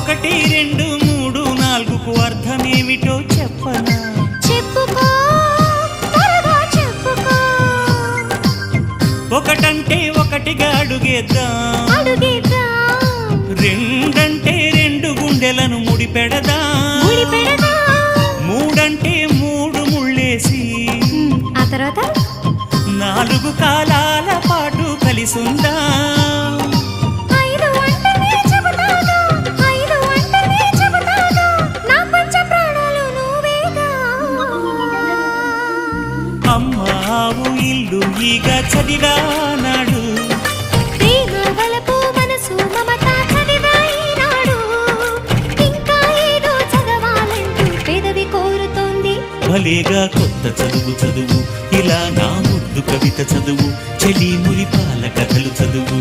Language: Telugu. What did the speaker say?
ఒకటి రెండు మూడు నాలుగుకు అర్థమేమిటో చెప్పనా? చెప్పుకో త్వరగా చెప్పుకో. ఒకటంటే ఒకటిగా అడుగేద్దాం, రెండంటే రెండు గుండెలను ముడిపెడదాం, మూడంటే మూడు ముళ్ళేసి ఆ తర్వాత నాలుగు కాలాల పాటు కలిసుందాం. అమ్మావు ఇల్లు ఈగ చదివానాడు, ప్రేమ వలపు మనసు మమత చదివాయినాడు. ఇంకా ఏదో చదవాలంటూ పెదవి కోరుతోంది. భలేగా కొత్త చదువు చదువు, ఇలా నా ముద్దు కవిత చదువు, చెలి మురిపాల కథలు చదువు.